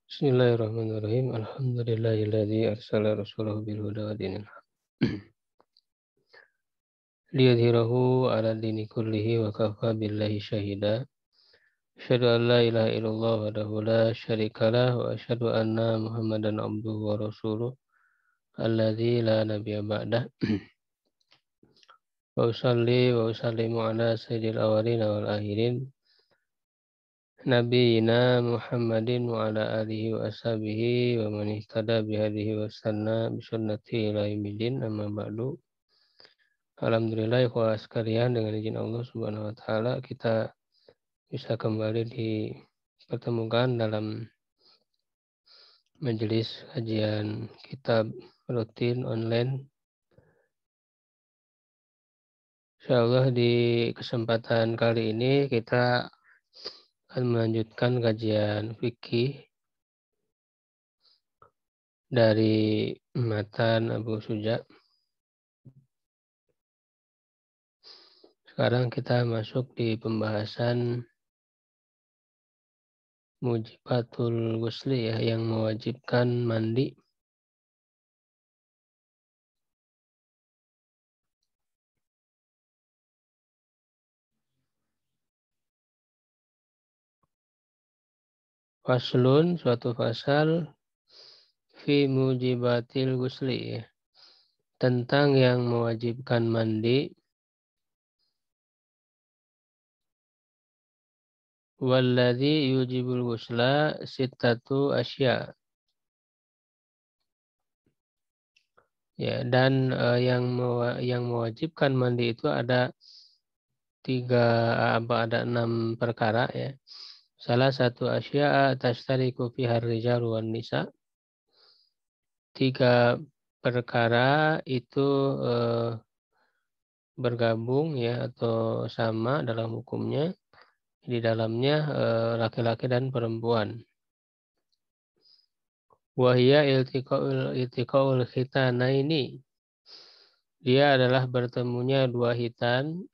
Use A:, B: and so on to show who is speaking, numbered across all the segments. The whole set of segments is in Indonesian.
A: Bismillahirrahmanirrahim. Alhamdulillahilladzi arsala rasulahu bil huda wa dinil haq. Liyadhhirahu 'ala dini kullihi wa kafa billahi syahida. Asyhadu an la ilaha illallah wahdahu la syarikalah wa asyhadu anna Muhammadan abduhu wa rasuluh alladzi la nabiyya ba'dah. Wa usalli wa usallimu ala sayyidil awwalin wal akhirin Nabiyina Muhammadin wa ala alihi wa ashabihi wa man ihtada bihadihi wa sanna bi sunnatihi ila yaumil amma ba'du. Alhamdulillah ikhwah sekalian, dengan izin Allah Subhanahu wa taala kita bisa kembali dipertemukan dalam majelis kajian kitab rutin online. Insyaallah di kesempatan kali ini kita akan melanjutkan kajian fikih dari matan Abu Suja. Sekarang kita masuk di pembahasan mujibatul ghusli ya, yang mewajibkan mandi. Faslun, suatu fasal fi mujibatil ghusli ya, tentang yang mewajibkan mandi. Walladzi yujibul ghusla sittatu asya. Ya, dan yang mewajibkan mandi itu ada ada 6 perkara ya. Salah satu asya tashtariku fiha rijal wan nisa. 3 perkara itu bergabung ya atau sama dalam hukumnya. Di dalamnya laki-laki dan perempuan. Wahia iltiqaul khitanaini. Dia adalah bertemunya 2 hitan,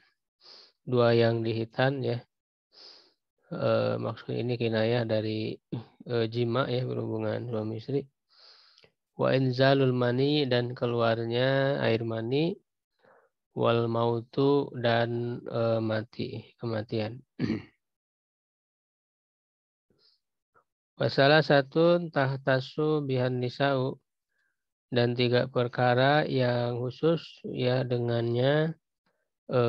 A: 2 yang dihitan ya. Maksud ini kinayah dari jima ya, berhubungan suami istri. Wa inzalul mani, dan keluarnya air mani. Wal mautu, dan kematian. Wasalah satu tahtasu bihan nisa'u, dan 3 perkara yang khusus ya dengannya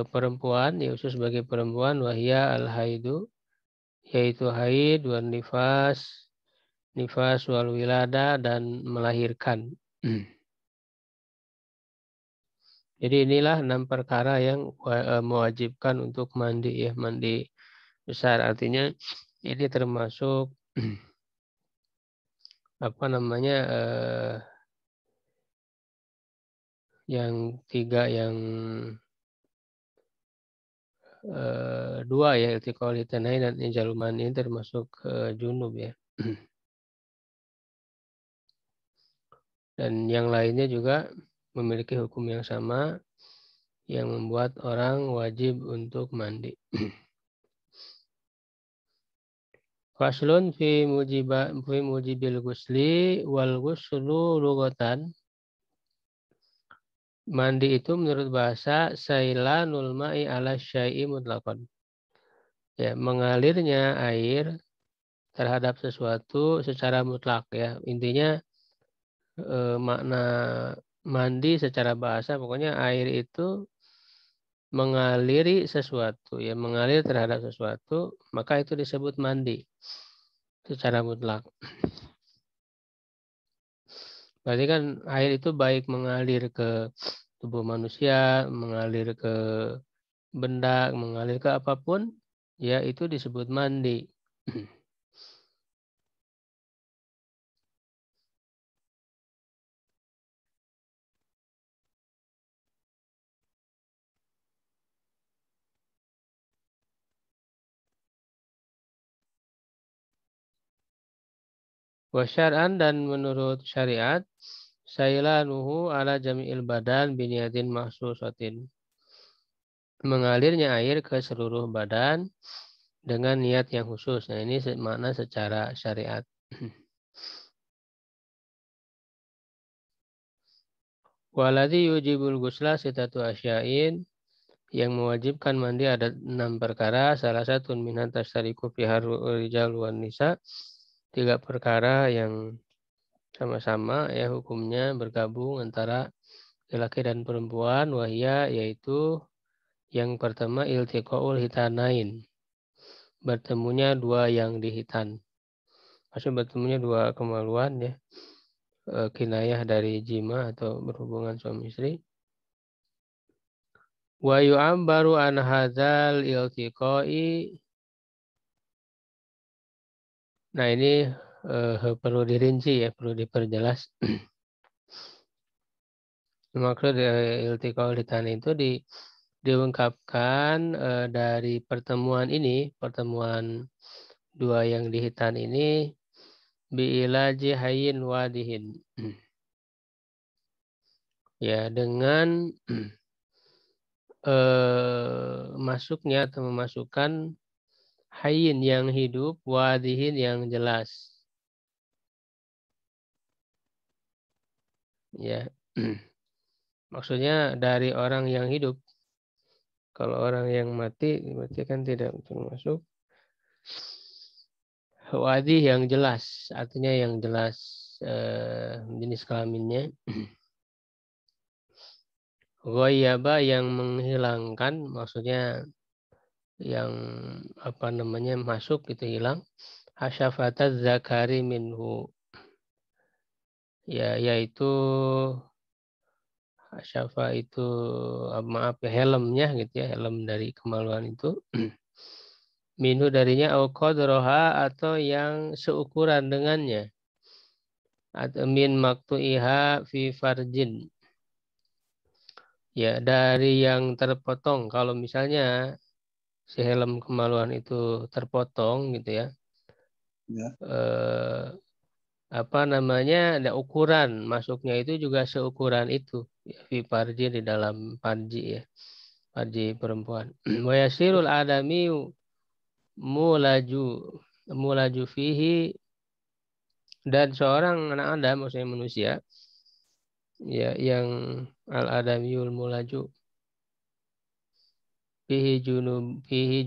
A: perempuan, ya khusus bagi perempuan. Wahia al-haidu, yaitu haid, wan nifas wal wilada, dan melahirkan. Jadi inilah 6 perkara yang mewajibkan untuk mandi ya, mandi besar. Artinya ini termasuk yang 3 yang 2 ya, iltiqaul hitanain dan inzalul mani, ini termasuk junub ya. Dan yang lainnya juga memiliki hukum yang sama yang membuat orang wajib untuk mandi. Faslun fi mujibil ghusli wal ghuslu lughatan. Mandi itu menurut bahasa sailanul ma'i ala syai'i mutlaqan. Ya, mengalirnya air terhadap sesuatu secara mutlak ya. Intinya makna mandi secara bahasa pokoknya air itu mengaliri sesuatu ya, mengalir terhadap sesuatu, maka itu disebut mandi secara mutlak. Berarti kan air itu baik mengalir ke tubuh manusia, mengalir ke benda, mengalir ke apapun, ya itu disebut mandi. Wasyar'an, dan menurut syariat, sailanuhu ala jami'il badan biniyatin mahsusatin. Mengalirnya air ke seluruh badan dengan niat yang khusus. Nah, ini makna secara syariat. Waladhi yujibul ghusla sitatu asya'in, yang mewajibkan mandi ada 6 perkara, salah satu minhan tashtariku fiha rijal wan nisa, 3 perkara yang sama-sama ya hukumnya bergabung antara laki-laki dan perempuan, wahia yaitu yang pertama iltiqaul hitanain, bertemunya dua yang dihitan. Maksudnya bertemunya dua kemaluan ya, kinayah dari jima atau berhubungan suami istri. Wa yu'ambaru an hadzal iltiqai. Nah ini perlu dirinci ya, perlu diperjelas. Maksud iltiqaul hitanain itu diungkapkan dari pertemuan ini, pertemuan dua yang dihitan ini bi'ilaji hayyin wadihin. Ya, dengan masuknya atau memasukkan hayyin yang hidup, wadihin yang jelas. Ya. Maksudnya dari orang yang hidup. Kalau orang yang mati, berarti kan tidak termasuk. Wadih yang jelas, artinya yang jelas jenis kelaminnya. Ghayyaba yang menghilangkan, maksudnya yang apa namanya masuk itu hilang. Hasyafataz zakari minhu, ya yaitu hasyafa itu maaf ya helmnya gitu ya, helm dari kemaluan itu. Minhu darinya au qadroha atau yang seukuran dengannya. Atau min maktu'iha fi farjin. Ya, dari yang terpotong. Kalau misalnya si helm kemaluan itu terpotong gitu ya.
B: Ya.
A: Apa namanya, ada ukuran masuknya itu juga seukuran itu ya, fi farji di dalam farji ya, farji perempuan. Wa yasirul adami mulaju mulaju fihi, dan seorang anak Adam maksudnya manusia ya yang al adamiul mulaju fihi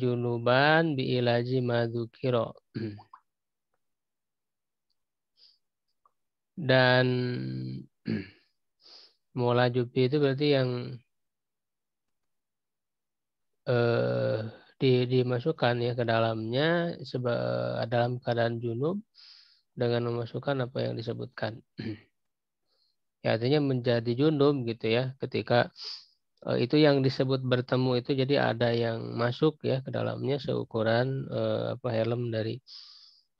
A: junuban bi ilaji madzukira. Dan mulaju itu berarti yang dimasukkan ya ke dalamnya dalam keadaan junub dengan memasukkan apa yang disebutkan. Ya, artinya menjadi junub gitu ya ketika itu yang disebut bertemu itu, jadi ada yang masuk ya ke dalamnya seukuran apa helm dari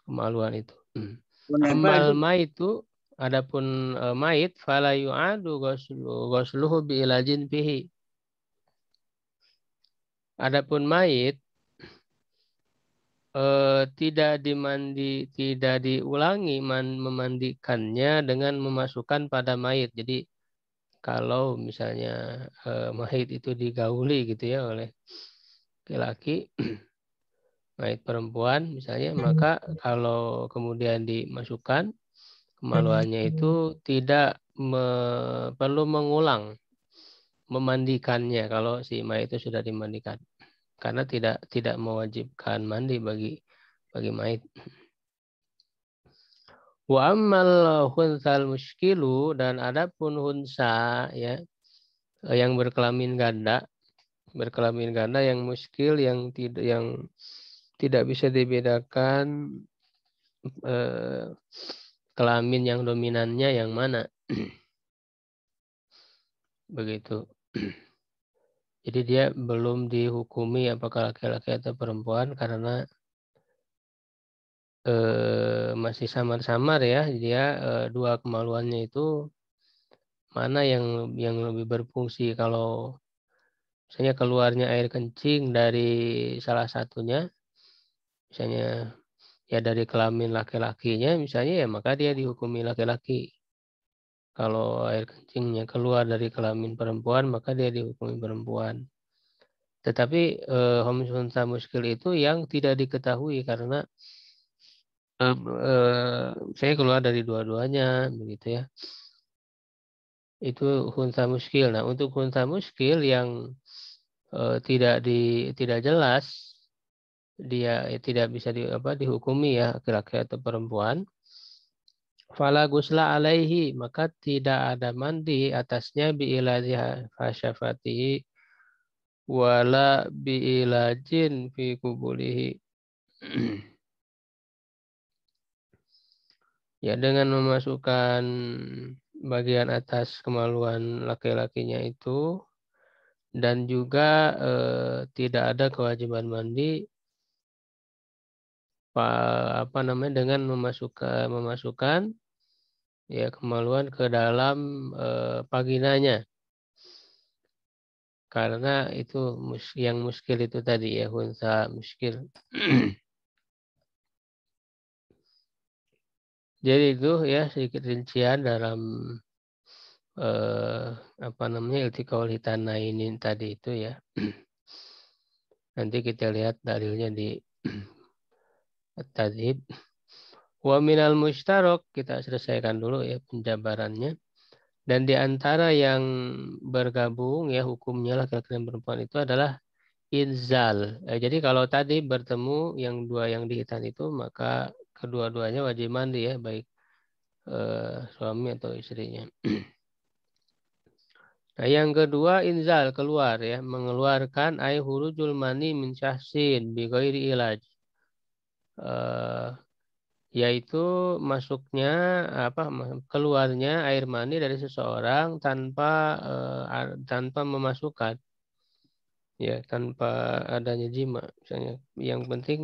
A: kemaluan itu.
B: Menempel itu.
A: Amal maitu, adapun mait fala yu'adu ghusluhu bi ilajin fihi. Adapun mait tidak diulangi memandikannya dengan memasukkan pada mayit. Jadi kalau misalnya mayit itu digauli gitu ya oleh laki-laki, mayit perempuan misalnya, maka kalau kemudian dimasukkan kemaluannya itu tidak perlu mengulang memandikannya kalau si mayit itu sudah dimandikan, karena tidak mewajibkan mandi bagi mayit. Wa ammal hunsal muskilu, dan adapun hunsa ya yang berkelamin ganda yang muskil, yang tidak bisa dibedakan kelamin yang dominannya yang mana. Begitu. Jadi dia belum dihukumi apakah laki-laki atau perempuan karena masih samar-samar ya. Dia dua kemaluannya itu mana yang lebih berfungsi. Kalau misalnya keluarnya air kencing dari salah satunya, misalnya ya dari kelamin laki-lakinya misalnya, ya maka dia dihukumi laki-laki. Kalau air kencingnya keluar dari kelamin perempuan, maka dia dihukumi perempuan. Tetapi homosexual muskil itu yang tidak diketahui karena saya keluar dari dua-duanya begitu ya. Itu khunsa muskil. Nah, untuk khunsa muskil yang tidak jelas, dia tidak bisa dihukumi ya laki-laki atau perempuan. Fala gusla alaihi, maka tidak ada mandi atasnya biiladhi fasyafatihi wala biilajin fi kubulihi. Ya, dengan memasukkan bagian atas kemaluan laki-lakinya itu, dan juga tidak ada kewajiban mandi dengan memasukkan ya kemaluan ke dalam vaginanya, karena itu yang muskil itu tadi ya, khunsa muskil. Jadi itu ya sedikit rincian dalam iltikaul hitanainin tadi itu ya. Nanti kita lihat dalilnya di tadhib. Wa minal mushtarok, kita selesaikan dulu ya penjabarannya. Dan di antara yang bergabung ya hukumnya laki-laki dan perempuan itu adalah inzal. Jadi kalau tadi bertemu yang dua yang dihitan itu, maka kedua-duanya wajib mandi ya, baik suami atau istrinya. Nah, yang kedua inzal, keluar ya, mengeluarkan air hurujul mani min syahsin bi ghairi ilaj. Yaitu masuknya keluarnya air mani dari seseorang tanpa memasukkan ya, tanpa adanya jima misalnya. Yang penting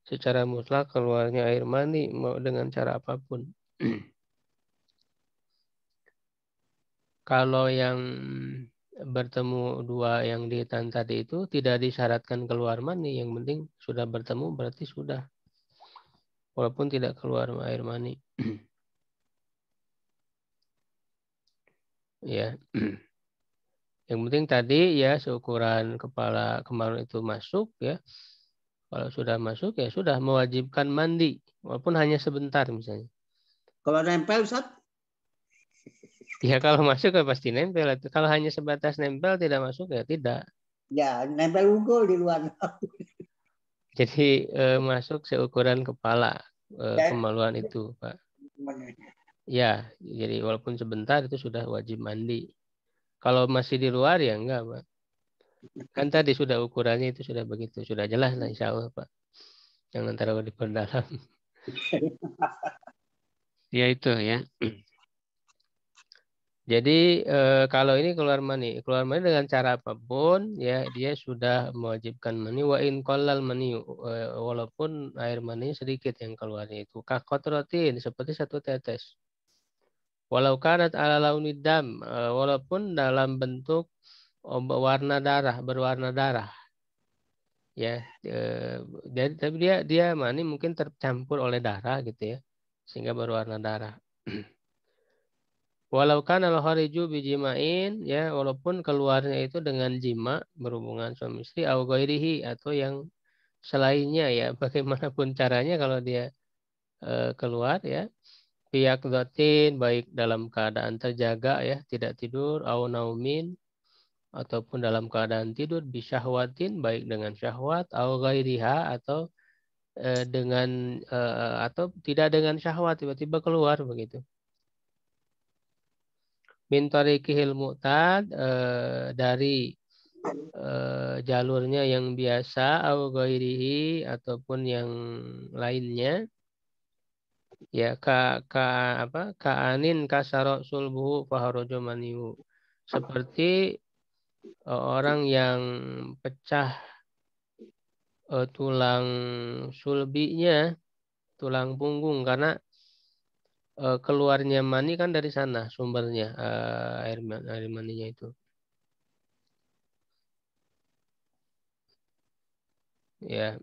A: secara mutlak keluarnya air mani mau dengan cara apapun. Kalau yang bertemu dua yang dihitan tadi itu tidak disyaratkan keluar mani, yang penting sudah bertemu berarti sudah, walaupun tidak keluar air mani. Ya. Yang penting tadi ya seukuran kepala kemaluan itu masuk ya. Kalau sudah masuk ya sudah mewajibkan mandi, walaupun hanya sebentar misalnya.
B: Kalau nempel, Ustaz?
A: Ya kalau masuk ya pasti nempel. Kalau hanya sebatas nempel tidak masuk ya tidak.
B: Ya, nempel unggul di luar.
A: Jadi masuk seukuran kepala kemaluan itu, Pak. Ya, jadi walaupun sebentar itu sudah wajib mandi. Kalau masih di luar ya enggak, Pak. Kan tadi sudah ukurannya itu sudah begitu, sudah jelas lah insya Allah, Pak. Jangan terlalu diperdalam. Ya itu ya. Jadi kalau ini keluar mani dengan cara apapun ya dia sudah mewajibkan mani, wa in qallal mani, walaupun air mani sedikit yang keluarnya itu, kakotrotin seperti satu tetes. Walau kanat ala launid dam, walaupun dalam bentuk berwarna darah ya. Tapi dia mani mungkin tercampur oleh darah gitu ya, sehingga berwarna darah. Walau kan al-khariju bijimain ya, walaupun keluarnya itu dengan jima, berhubungan suami istri, au ghairihi, atau yang selainnya ya, bagaimanapun caranya kalau dia keluar ya, pihak dotin baik dalam keadaan terjaga ya, tidak tidur, au naumin, ataupun dalam keadaan tidur, bisyahwatin baik dengan syahwat, au ghairiha, atau atau tidak dengan syahwat tiba-tiba keluar begitu. Min tariqihil mu'tad, dari jalurnya yang biasa, au ghairihi, ataupun yang lainnya ya, ka'anin kasara sulbuhu faharojo maniu, seperti orang yang pecah tulang sulbinya, tulang punggung, karena keluarnya mani kan dari sana sumbernya, air maninya itu. Ya.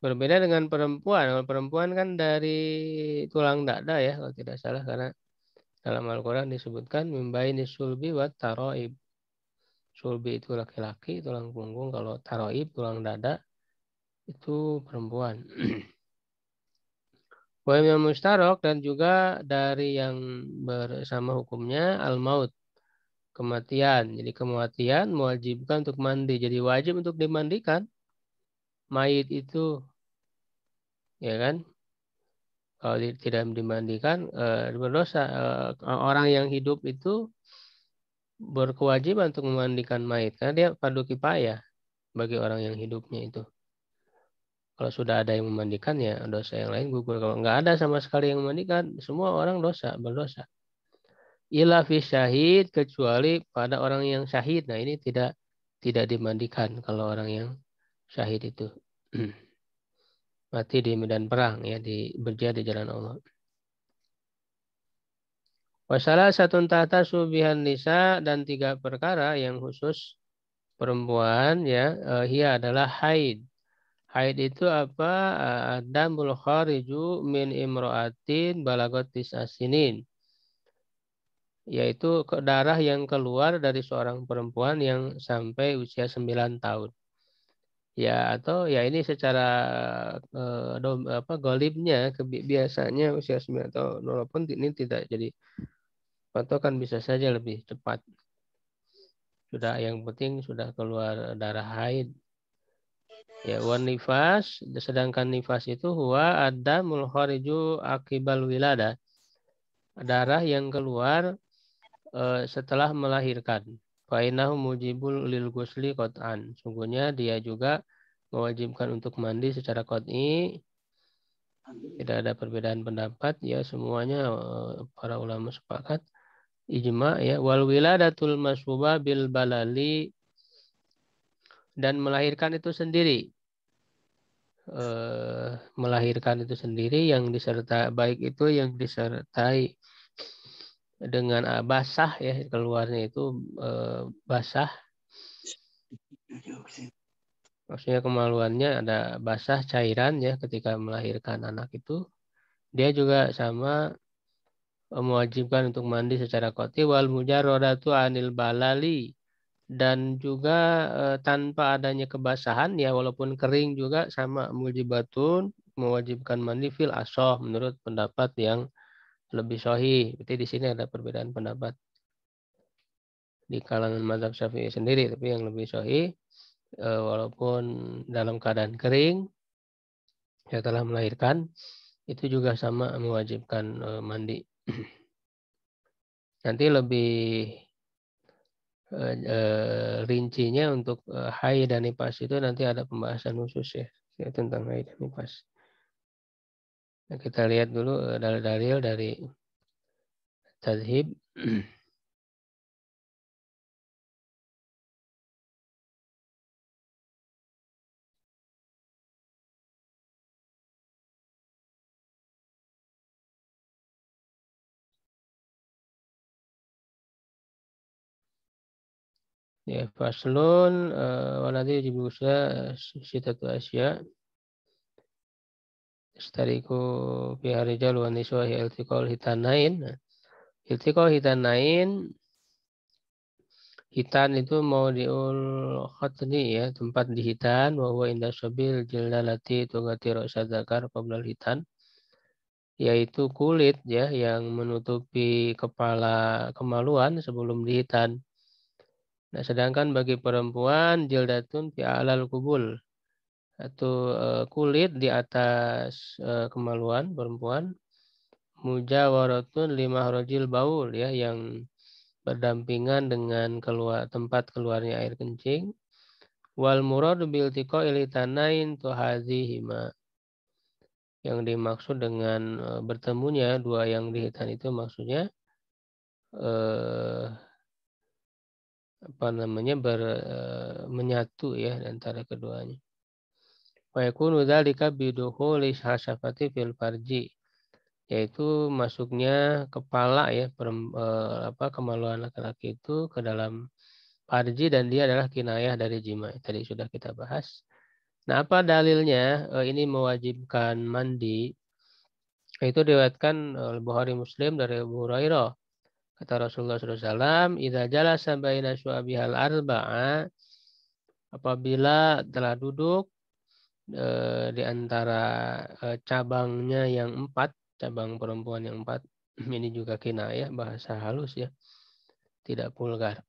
A: Berbeda dengan perempuan. Kalau perempuan kan dari tulang dada ya kalau tidak salah, karena dalam Al-Quran disebutkan mimbaini sulbi wa taroib. Sulbi itu laki-laki, tulang punggung. Kalau taroib, tulang dada, itu perempuan. Wa yang mustarok dan juga dari yang bersama hukumnya al-maut, kematian. Jadi kematian mewajibkan untuk mandi. Jadi wajib untuk dimandikan mayit itu, ya kan? Kalau tidak dimandikan berdosa. Orang yang hidup itu berkewajiban untuk memandikan mayit karena dia fardu kifayah bagi orang yang hidupnya itu. Kalau sudah ada yang memandikan ya dosa yang lain gugur. Kalau nggak ada sama sekali yang memandikan, semua orang berdosa. Ila fi syahid, kecuali pada orang yang syahid. Nah ini tidak dimandikan kalau orang yang syahid itu mati di medan perang ya, berjihad di jalan Allah. Wasalah satu tata subihan nisa, dan 3 perkara yang khusus perempuan ya, ia adalah haid. Haid itu apa? Damul khariju min imro'atin balagot tis'asinin. Yaitu darah yang keluar dari seorang perempuan yang sampai usia 9 tahun. Ya, atau ya ini secara golibnya, biasanya usia 9 tahun. Walaupun ini tidak jadi patokan, bisa saja lebih cepat. Sudah, yang penting sudah keluar darah haid. Ya, wan nifas, sedangkan nifas itu huwa ada mulkhariju akibal wilada. Darah yang keluar setelah melahirkan. Fainahu mujibul lil gusli qat'an. Sungguhnya dia juga mewajibkan untuk mandi secara qat'i. Tidak ada perbedaan pendapat ya, semuanya para ulama sepakat ijma ya. Wal wiladatul masbuba bil balali, dan melahirkan itu sendiri. Melahirkan itu sendiri yang disertai, baik itu yang disertai dengan basah ya, keluarnya itu basah. Maksudnya kemaluannya ada basah cairan ya ketika melahirkan anak itu. Dia juga sama mewajibkan untuk mandi secara qat'i. Wal mujarradatu anil balali, dan juga tanpa adanya kebasahan ya, walaupun kering juga sama mujibatun, mewajibkan mandi fil asoh, menurut pendapat yang lebih sahih. Berarti di sini ada perbedaan pendapat di kalangan mazhab Syafi'i sendiri, tapi yang lebih sahih walaupun dalam keadaan kering setelah melahirkan itu juga sama mewajibkan mandi. Nanti lebih rincinya untuk haid dan nifas itu nanti ada pembahasan khusus ya tentang haid dan nifas. Nah, kita lihat dulu dalil-dalil dari tadhib. Ya, faslun waladhi jibusa sitatu asya istariku fi rijal wa niswa iltiqal hitanain. Iltiqal hitanain, hitan itu mau diul khatni ya, tempat di hitan, wa huwa inda sabil jildalati tugati ra'sa dzakar qabla hitan, yaitu kulit ya yang menutupi kepala kemaluan sebelum dihitan. Nah, sedangkan bagi perempuan jildatun fi alal kubul, atau kulit di atas kemaluan perempuan, mujawaratun lima rojil baul ya, yang berdampingan dengan tempat keluarnya air kencing. Wal murad bil tiqa'il tanain tuhazihima, yang dimaksud dengan bertemunya dua yang dihitan itu maksudnya menyatu ya antara keduanya. Wa yakunu dzalika bidukhuli hasafati fil farji, yaitu masuknya kepala ya kemaluan laki-laki itu ke dalam farji, dan dia adalah kinayah dari jima. Tadi sudah kita bahas. Nah, apa dalilnya ini mewajibkan mandi? Itu diriwayatkan oleh Bukhari Muslim dari Abu Hurairah. Kata Rasulullah SAW, "Idza jalasa baina syu'abihal arba'a," apabila telah duduk di antara cabangnya yang 4, cabang perempuan yang 4. Ini juga kinayah, bahasa halus ya, tidak vulgar.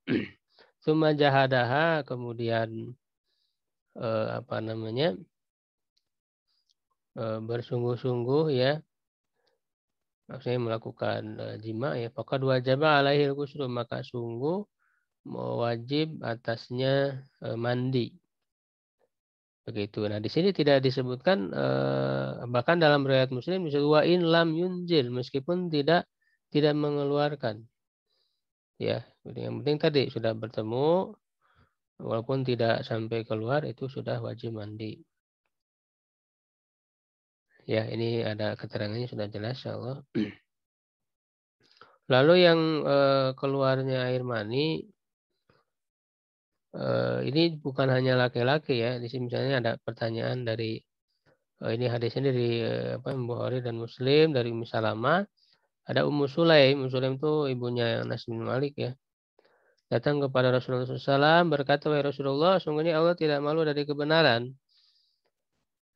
A: Tsumma jahadaha, kemudian bersungguh-sungguh ya, maksudnya melakukan jima ya. Faqad wajaba alaihil ghusl, maka sungguh wajib atasnya mandi. Begitu. Nah, di sini tidak disebutkan, bahkan dalam riwayat Muslim disebut wa in lam yunzil, meskipun tidak mengeluarkan. Ya, yang penting tadi sudah bertemu, walaupun tidak sampai keluar itu sudah wajib mandi. Ya, ini ada keterangannya sudah jelas insyaallah. Lalu yang keluarnya air mani, ini bukan hanya laki-laki ya. Di sini misalnya ada pertanyaan dari ini hadisnya dari Bukhari dan Muslim dari Ummu Salamah. Ada Ummu Sulaim. Ummu Sulaim itu ibunya Anas bin Malik ya. Datang kepada Rasulullah SAW berkata, wahai Rasulullah, sungguhnya Allah tidak malu dari kebenaran.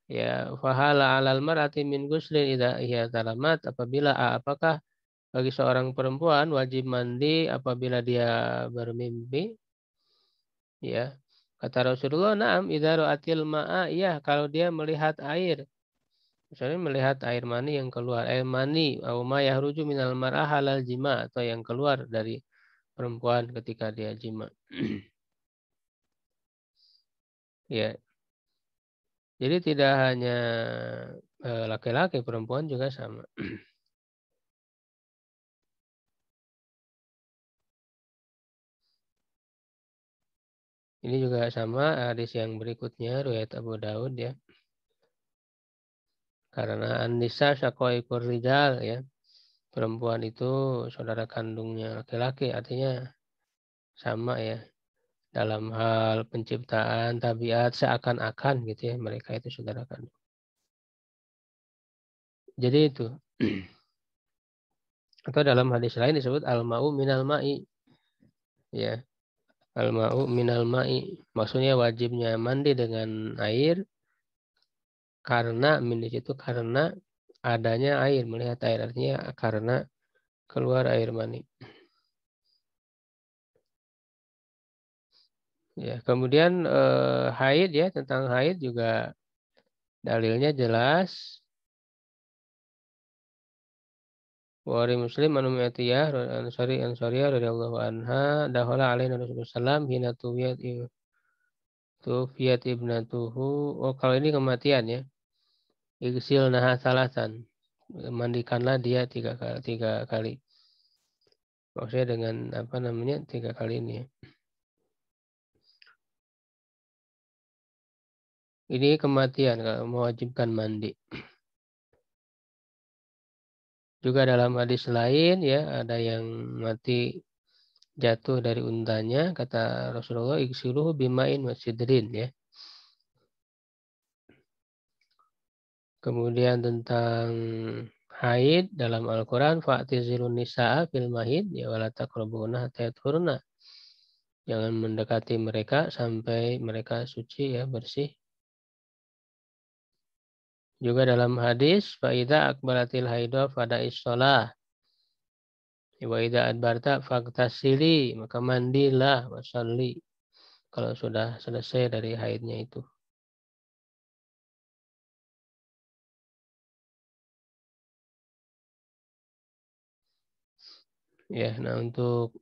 A: Ya, fahala alal mar'ati min guslin idza hiya talamat, apakah bagi seorang perempuan wajib mandi apabila dia bermimpi? Ya. Kata Rasulullah, na'am idza ra'atil ma'a, ya, kalau dia melihat air. Misalnya melihat air mani yang keluar, air mani au ma yahruju minal mar'ah halal jima, atau yang keluar dari perempuan ketika dia jima. Ya. Jadi tidak hanya laki-laki, perempuan juga sama. Ini juga sama hadis yang berikutnya riwayat Abu Daud ya. Karena an-nisa syaqaiqur rijal ya. Perempuan itu saudara kandungnya laki-laki, artinya sama ya. Dalam hal penciptaan, tabiat, seakan-akan gitu ya, mereka itu saudara kandung. Jadi itu. Atau dalam hadis lain disebut al-ma'u minal ma'i. Ya, al-ma'u minal ma'i. Maksudnya wajibnya mandi dengan air karena min itu karena adanya air, melihat air, artinya karena keluar air mani. Ya, kemudian haid ya, tentang haid juga dalilnya jelas. Bukhari Muslim anu Atiyah Ansariyah radhiyallahu anha dakhala alaina Rasulullah sallam hina tuwiyat ibnatuhu. Oh, kalau ini kematian ya. Igsil naha salasan. Mandikanlah dia 3 kali. Maksudnya dengan 3 kali ini ya. Ini kematian kalau mewajibkan mandi. Juga dalam hadis lain ya, ada yang mati jatuh dari untanya, kata Rasulullah, igsiluhu bima'in wasidrin ya. Kemudian tentang haid dalam Al-Quran, fa'tizilun nisa'a fil mahid ya wala taqrabuna hatta yathurna. Jangan mendekati mereka sampai mereka suci ya, bersih. Juga dalam hadis, fa'idha akbaratil haidah fada'is sholah. Wa idza adbarta fagtasili, maka mandilah wasalli kalau sudah selesai dari haidnya itu. Ya, nah untuk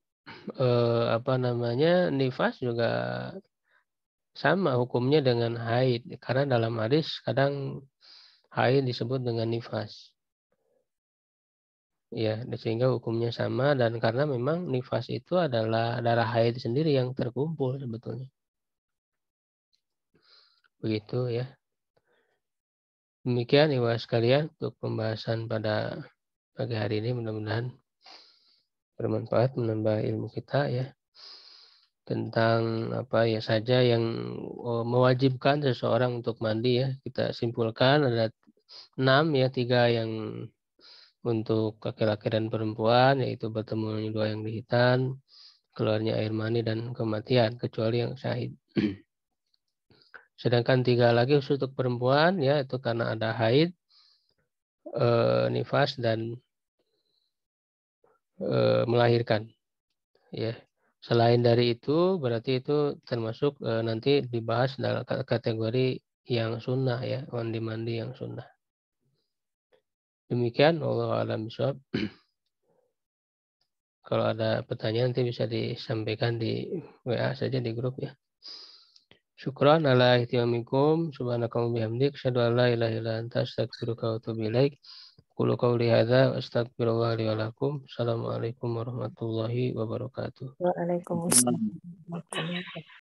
A: nifas juga sama hukumnya dengan haid, karena dalam hadis kadang haid disebut dengan nifas. Ya, sehingga hukumnya sama, dan karena memang nifas itu adalah darah haid sendiri yang terkumpul sebetulnya. Begitu ya. Demikian ibu sekalian untuk pembahasan pada pagi hari ini, mudah-mudahan bermanfaat, menambah ilmu kita ya. Tentang apa ya saja yang mewajibkan seseorang untuk mandi ya. Kita simpulkan ada 6 ya, 3 yang untuk laki-laki dan perempuan, yaitu bertemu 2 yang dihitan, keluarnya air mani, dan kematian, kecuali yang syahid. Sedangkan 3 lagi khusus untuk perempuan ya, itu karena ada haid, nifas dan melahirkan. Ya. Selain dari itu, berarti itu termasuk nanti dibahas dalam kategori yang sunnah ya, mandi-mandi yang sunnah. Demikian, wallahu a'lam bishawab. Kalau ada pertanyaan nanti bisa disampaikan di WA saja di grup ya. Syukran ala ihtimamikum, subhanakallahumma bihamdik, asyhadu an la ilaha illa anta, astaghfiruka wa atubu ilaik. Qulu qawli hadza wa astaghfirullah li wa lakum. Assalamualaikum warahmatullahi wabarakatuh.
C: Waalaikumsalam.